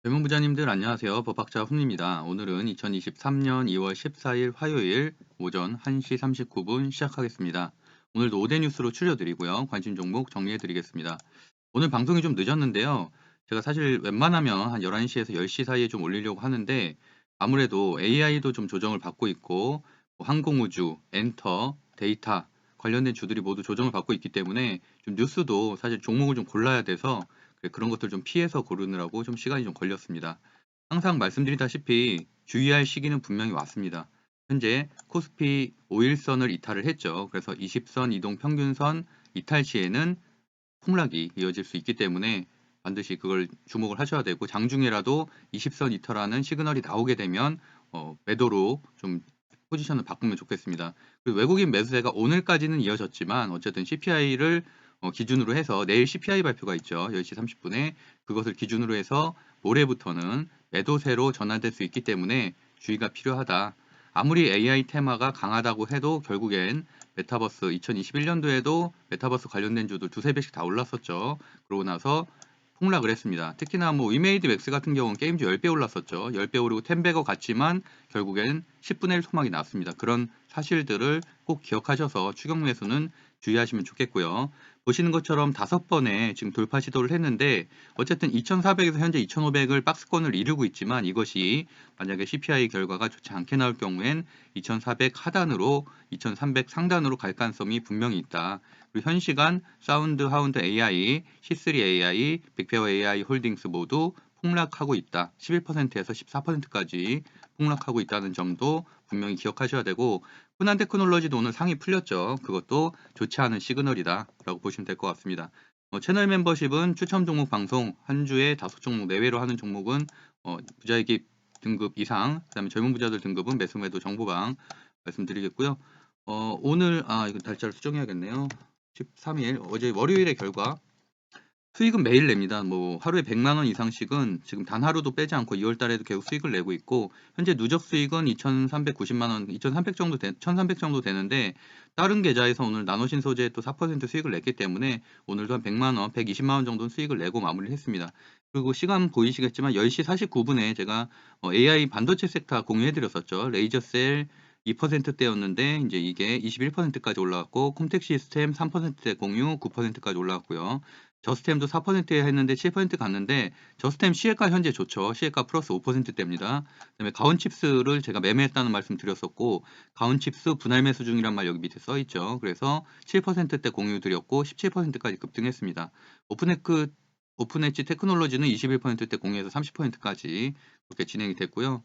젊은 부자님들 안녕하세요. 법학자 훈입니다. 오늘은 2023년 2월 14일 화요일 오전 1시 39분 시작하겠습니다. 오늘도 5대 뉴스로 추려드리고요. 관심 종목 정리해드리겠습니다. 오늘 방송이 좀 늦었는데요. 제가 사실 웬만하면 한 11시에서 10시 사이에 좀 올리려고 하는데 아무래도 AI도 좀 조정을 받고 있고 항공우주, 엔터, 데이터 관련된 주들이 모두 조정을 받고 있기 때문에 좀 뉴스도 사실 종목을 좀 골라야 돼서 그런 것들 좀 피해서 고르느라고 좀 시간이 좀 걸렸습니다. 항상 말씀드리다시피 주의할 시기는 분명히 왔습니다. 현재 코스피 5일선을 이탈을 했죠. 그래서 20선 이동 평균선 이탈 시에는 폭락이 이어질 수 있기 때문에 반드시 그걸 주목을 하셔야 되고 장중에라도 20선 이탈하는 시그널이 나오게 되면 매도로 좀 포지션을 바꾸면 좋겠습니다. 그리고 외국인 매수세가 오늘까지는 이어졌지만 어쨌든 CPI를 기준으로 해서 내일 CPI 발표가 있죠. 10시 30분에 그것을 기준으로 해서 모레부터는 매도세로 전환될 수 있기 때문에 주의가 필요하다. 아무리 AI 테마가 강하다고 해도 결국엔 메타버스 2021년도에도 메타버스 관련된 주도 두세 배씩 다 올랐었죠. 그러고 나서 폭락을 했습니다. 특히나 뭐 위메이드 맥스 같은 경우는 게임주 10배 올랐었죠. 10배 오르고 10배가 갔지만 결국엔 10분의 1 소막이 났습니다. 그런 사실들을 꼭 기억하셔서 추격 매수는 주의하시면 좋겠고요. 보시는 것처럼 5번에 지금 돌파 시도를 했는데 어쨌든 2400에서 현재 2500을 박스권을 이루고 있지만 이것이 만약에 CPI 결과가 좋지 않게 나올 경우엔 2400 하단으로 2300 상단으로 갈 가능성이 분명히 있다. 그리고 현 시간 사운드 하운드 AI, C3 AI, 빅페어 AI 홀딩스 모두 폭락하고 있다. 11%에서 14%까지 폭락하고 있다는 점도 분명히 기억하셔야 되고 흔한 테크놀로지도 오늘 상이 풀렸죠. 그것도 좋지 않은 시그널이다 라고 보시면 될 것 같습니다. 채널 멤버십은 추첨 종목 방송 한 주에 5종목 내외로 하는 종목은 부자에게 등급 이상, 그다음에 젊은 부자들 등급은 매수 매도 정보방 말씀드리겠고요. 오늘 이거 날짜를 수정해야겠네요. 13일 어제 월요일의 결과 수익은 매일 냅니다. 뭐 하루에 100만 원 이상씩은 지금 단 하루도 빼지 않고 2월 달에도 계속 수익을 내고 있고 현재 누적 수익은 2,390만 원, 2,300 정도 1,300 정도 되는데 다른 계좌에서 오늘 나노신 소재에 또 4% 수익을 냈기 때문에 오늘도 한 100만 원, 120만 원 정도는 수익을 내고 마무리를 했습니다. 그리고 시간 보이시겠지만 10시 49분에 제가 AI 반도체 섹터 공유해 드렸었죠. 레이저셀 2%대였는데 이제 이게 21%까지 올라갔고 콤텍 시스템 3%대 공유 9%까지 올라갔고요. 저스템도 4% 했는데 7% 갔는데 저스템 시에가 현재 좋죠. 시에가 플러스 5%대입니다. 그다음에 가온칩스를 제가 매매했다는 말씀 드렸었고 가온칩스 분할 매수 중이란 말 여기 밑에 써 있죠. 그래서 7%대 공유 드렸고 17%까지 급등했습니다. 오픈엣지 테크놀로지는 21%대 공유해서 30%까지 그렇게 진행이 됐고요.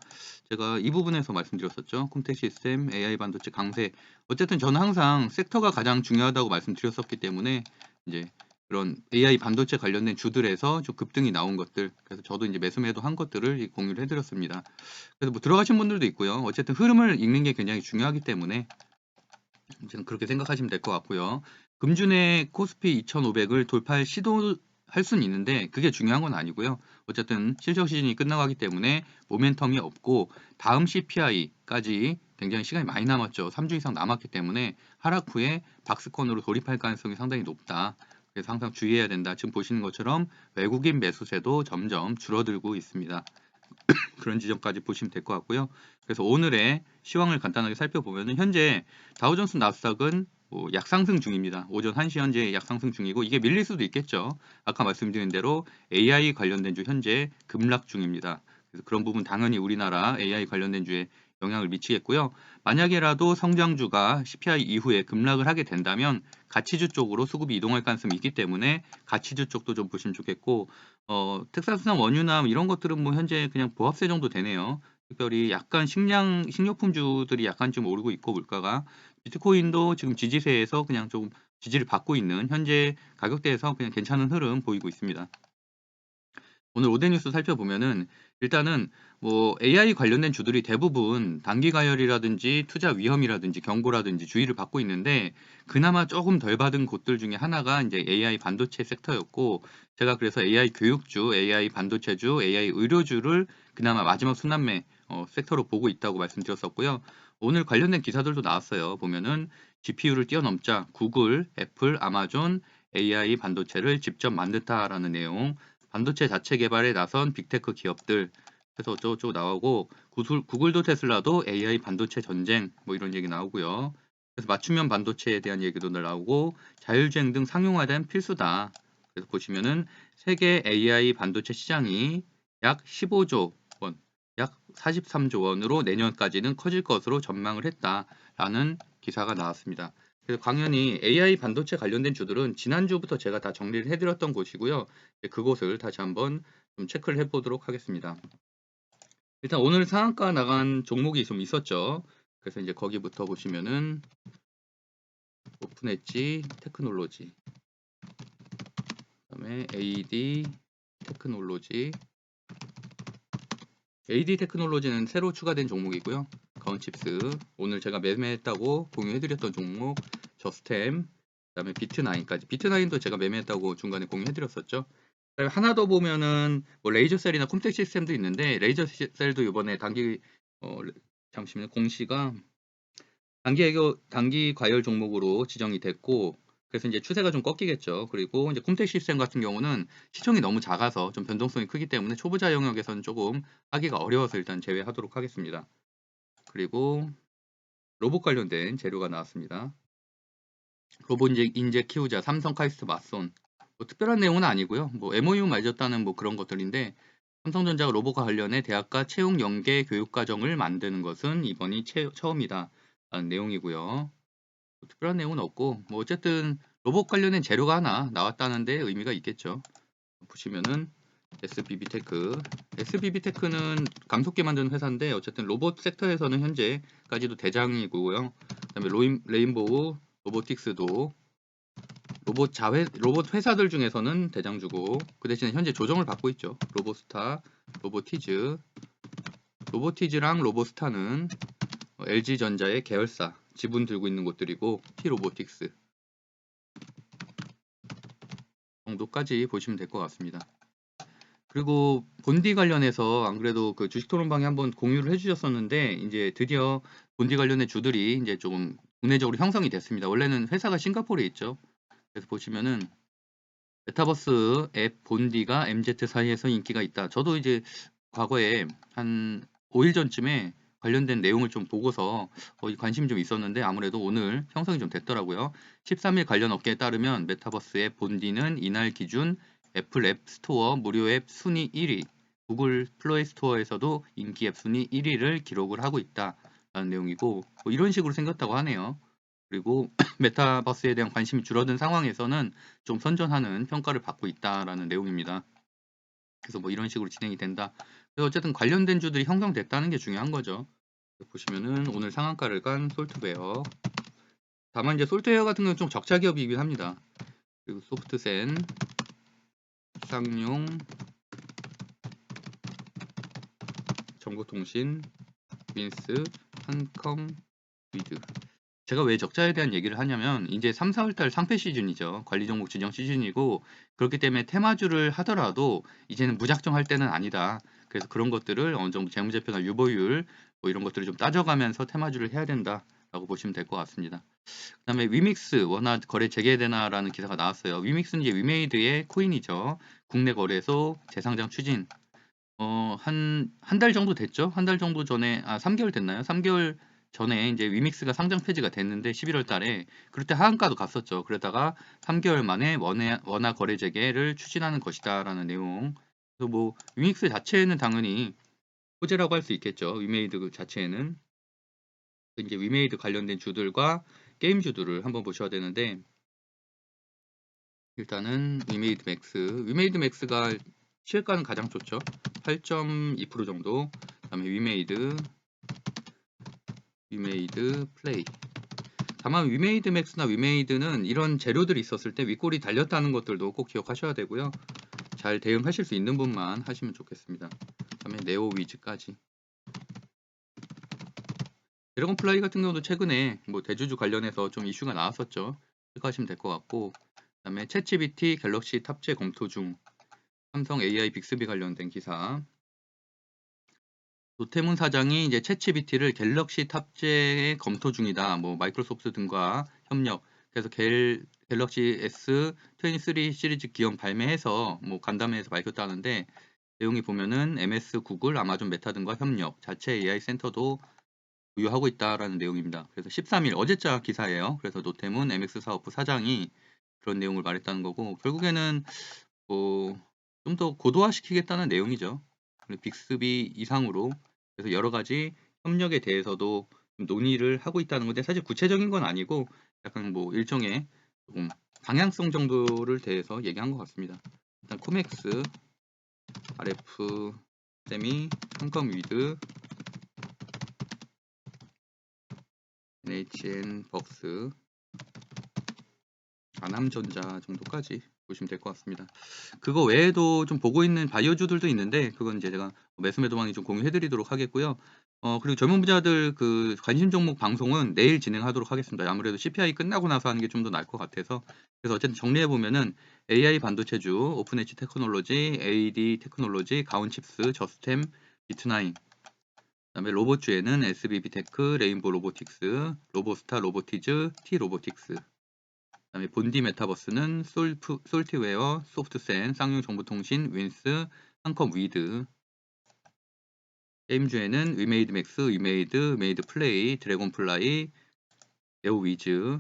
제가 이 부분에서 말씀드렸었죠. 콤텍 시스템, AI 반도체 강세. 어쨌든 저는 항상 섹터가 가장 중요하다고 말씀드렸었기 때문에 이제 그런 AI 반도체 관련된 주들에서 좀 급등이 나온 것들, 그래서 저도 이제 매수매도 한 것들을 공유를 해드렸습니다. 그래서 뭐 들어가신 분들도 있고요. 어쨌든 흐름을 읽는 게 굉장히 중요하기 때문에 저는 그렇게 생각하시면 될 것 같고요. 금준의 코스피 2500을 돌파할 시도할 수는 있는데 그게 중요한 건 아니고요. 어쨌든 실적 시즌이 끝나가기 때문에 모멘텀이 없고 다음 CPI까지 굉장히 시간이 많이 남았죠. 3주 이상 남았기 때문에 하락 후에 박스권으로 돌입할 가능성이 상당히 높다. 그래서 항상 주의해야 된다. 지금 보시는 것처럼 외국인 매수세도 점점 줄어들고 있습니다. 그런 지점까지 보시면 될 것 같고요. 그래서 오늘의 시황을 간단하게 살펴보면 현재 다우존스 나스닥은 약상승 중입니다. 오전 1시 현재 약상승 중이고 이게 밀릴 수도 있겠죠. 아까 말씀드린 대로 AI 관련된 주 현재 급락 중입니다. 그래서 그런 부분 당연히 우리나라 AI 관련된 주에 영향을 미치겠고요. 만약에라도 성장주가 CPI 이후에 급락을 하게 된다면 가치주 쪽으로 수급이 이동할 가능성이 있기 때문에 가치주 쪽도 좀 보시면 좋겠고 텍사스산 원유나 이런 것들은 뭐 현재 그냥 보합세 정도 되네요. 특별히 약간 식료품주들이 약간 좀 오르고 있고 물가가 비트코인도 지금 지지세에서 그냥 좀 지지를 받고 있는 현재 가격대에서 그냥 괜찮은 흐름 보이고 있습니다. 오늘 오대 뉴스 살펴보면은 일단은 뭐 AI 관련된 주들이 대부분 단기 가열이라든지 투자 위험이라든지 경고라든지 주의를 받고 있는데 그나마 조금 덜 받은 곳들 중에 하나가 이제 AI 반도체 섹터였고 제가 그래서 AI 교육주, AI 반도체주, AI 의료주를 그나마 마지막 순환매 섹터로 보고 있다고 말씀드렸었고요. 오늘 관련된 기사들도 나왔어요. 보면은 GPU를 뛰어넘자 구글, 애플, 아마존 AI 반도체를 직접 만든다라는 내용 반도체 자체 개발에 나선 빅테크 기업들 해서 어쩌고저쩌고 나오고 구글도 테슬라도 AI 반도체 전쟁 뭐 이런 얘기 나오고요. 그래서 맞춤형 반도체에 대한 얘기도 나오고 자율주행 등 상용화된 필수다. 그래서 보시면은 세계 AI 반도체 시장이 약 15조 원, 약 43조 원으로 내년까지는 커질 것으로 전망을 했다라는 기사가 나왔습니다. 그래서 당연히 AI 반도체 관련된 주들은 지난주부터 제가 다 정리를 해드렸던 곳이고요. 그곳을 다시 한번 좀 체크를 해보도록 하겠습니다. 일단 오늘 상한가 나간 종목이 좀 있었죠. 그래서 이제 거기부터 보시면은 오픈 엣지 테크놀로지, 그다음에 AD 테크놀로지. AD 테크놀로지는 새로 추가된 종목이고요. 가온칩스, 오늘 제가 매매했다고 공유해드렸던 종목, 저스템, 그다음에 비트9까지. 비트9도 제가 매매했다고 중간에 공유해드렸었죠. 하나 더 보면은 뭐 레이저셀이나 콤텍 시스템도 있는데 레이저셀도 이번에 잠시만요. 공시가 단기 과열 종목으로 지정이 됐고, 그래서 이제 추세가 좀 꺾이겠죠. 그리고 이제 콤텍 시스템 같은 경우는 시총이 너무 작아서 좀 변동성이 크기 때문에 초보자 영역에서는 조금 하기가 어려워서 일단 제외하도록 하겠습니다. 그리고 로봇 관련된 재료가 나왔습니다. 로봇 인재 키우자, 삼성 카이스트 맞손. 뭐 특별한 내용은 아니고요. 뭐 MOU 맺었다는 뭐 그런 것들인데, 삼성전자가 로봇과 관련해 대학가 채용 연계 교육 과정을 만드는 것은 이번이 처음이다 라는 내용이고요. 뭐 특별한 내용은 없고, 뭐 어쨌든 로봇 관련된 재료가 하나 나왔다는데 의미가 있겠죠. 보시면은 SBB테크, SBB테크는 감속기 만드는 회사인데 어쨌든 로봇 섹터에서는 현재까지도 대장이고요. 그다음에 레인보우 로보틱스도 로봇 회사들 중에서는 대장주고, 그 대신에 현재 조정을 받고 있죠. 로보스타, 로보티즈랑 로보스타는 LG전자의 계열사 지분 들고 있는 곳들이고, T로보틱스 정도까지 보시면 될 것 같습니다. 그리고 본디 관련해서 안 그래도 그 주식토론방에 한번 공유를 해주셨었는데, 이제 드디어 본디 관련의 주들이 이제 조금 국내적으로 형성이 됐습니다. 원래는 회사가 싱가포르에 있죠. 그래서 보시면은 메타버스 앱 본디가 MZ 사이에서 인기가 있다. 저도 이제 과거에 한 5일 전쯤에 관련된 내용을 좀 보고서 관심이 좀 있었는데, 아무래도 오늘 형성이 좀 됐더라고요. 13일 관련 업계에 따르면 메타버스 앱 본디는 이날 기준 애플 앱 스토어 무료 앱 순위 1위, 구글 플레이 스토어에서도 인기 앱 순위 1위를 기록을 하고 있다라는 내용이고, 뭐 이런 식으로 생겼다고 하네요. 그리고 메타버스에 대한 관심이 줄어든 상황에서는 좀 선전하는 평가를 받고 있다라는 내용입니다. 그래서 뭐 이런 식으로 진행이 된다. 그래서 어쨌든 관련된 주들이 형성됐다는 게 중요한 거죠. 보시면은 오늘 상한가를 간 솔트웨어. 다만 이제 솔트웨어 같은 경우는 좀 적자 기업이긴 합니다. 그리고 소프트센, 쌍용, 정보통신, 윈스, 한컴, 위드. 제가 왜 적자에 대한 얘기를 하냐면, 이제 3, 4월달 상패 시즌이죠. 관리 종목 지정 시즌이고, 그렇기 때문에 테마주를 하더라도 이제는 무작정 할 때는 아니다. 그래서 그런 것들을 어느 정도 재무제표나 유보율 뭐 이런 것들을 좀 따져가면서 테마주를 해야 된다라고 보시면 될 것 같습니다. 그다음에 위믹스 원화 거래 재개되나라는 기사가 나왔어요. 위믹스는 이제 위메이드의 코인이죠. 국내 거래소 재상장 추진. 한 달 정도 됐죠? 한 달 정도 전에, 3개월 됐나요? 3개월 전에 이제 위믹스가 상장 폐지가 됐는데 11월 달에 그럴 때 하한가도 갔었죠. 그러다가 3개월 만에 원화 거래 재개를 추진하는 것이다라는 내용. 그래서 뭐 위믹스 자체는 당연히 호재라고 할 수 있겠죠. 위메이드 자체에는 이제 위메이드 관련된 주들과 게임주들을 한번 보셔야 되는데, 일단은 위메이드 맥스가 시가는 가장 좋죠. 8.2% 정도. 그다음에 위메이드 플레이. 다만 위메이드 맥스나 위메이드는 이런 재료들이 있었을 때 윗골이 달렸다는 것들도 꼭 기억하셔야 되고요. 잘 대응하실 수 있는 분만 하시면 좋겠습니다. 그다음에 네오 위즈까지. 드래곤 플라이 같은 경우도 최근에 뭐 대주주 관련해서 좀 이슈가 나왔었죠. 체크하시면 될 것 같고, 그다음에 챗GPT 갤럭시 탑재 검토 중. 삼성 AI 빅스비 관련된 기사. 노태문 사장이 이제 챗GPT를 갤럭시 탑재에 검토 중이다. 뭐 마이크로소프트 등과 협력. 그래서 갤럭시 S23 시리즈 기형 발매해서 뭐 간담회에서 밝혔다는데 내용이 보면은 MS, 구글, 아마존 메타 등과 협력, 자체 AI 센터도 보유하고 있다라는 내용입니다. 그래서 13일 어제자 기사예요. 그래서 노태문 MX 사업부 사장이 그런 내용을 말했다는 거고 결국에는 뭐 좀 더 고도화시키겠다는 내용이죠. 그리고 빅스비 이상으로 그래서 여러 가지 협력에 대해서도 좀 논의를 하고 있다는 건데 사실 구체적인 건 아니고 약간 뭐 일종의 조금 방향성 정도를 대해서 얘기한 것 같습니다. 일단 코맥스, RF, 세미, 한컴 위드, NHN, 벅스, 아남전자 정도까지 보시면 될 것 같습니다. 그거 외에도 좀 보고 있는 바이오주들도 있는데 그건 이제 제가 매수매도망이 좀 공유해 드리도록 하겠고요. 그리고 젊은 부자들 그 관심 종목 방송은 내일 진행하도록 하겠습니다. 아무래도 CPI 끝나고 나서 하는 게 좀 더 나을 것 같아서. 그래서 어쨌든 정리해 보면은 AI 반도체주, 오픈엣지 테크놀로지, AD 테크놀로지, 가온칩스, 저스템, 비트나인, 그다음에 로봇주에는 SBB테크, 레인보 로보틱스, 로보스타 로보티즈, T 로보틱스. 그다음에 본디 메타버스는 솔티웨어, 소프트센, 쌍용 정보통신, 윈스, 한컴 위드. 게임주에는 위메이드 맥스, 위메이드, 메이드 플레이, 드래곤 플라이, 네오 위즈.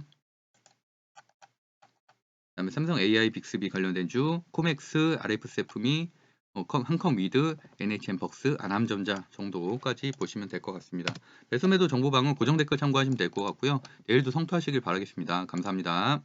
그다음에 삼성 AI 빅스비 관련된 주, 코맥스, RF 세품이, 한컴 위드, NHN 벅스, 아남전자 정도까지 보시면 될 것 같습니다. 매수매도 정보방은 고정 댓글 참고하시면 될 것 같고요. 내일도 성투하시길 바라겠습니다. 감사합니다.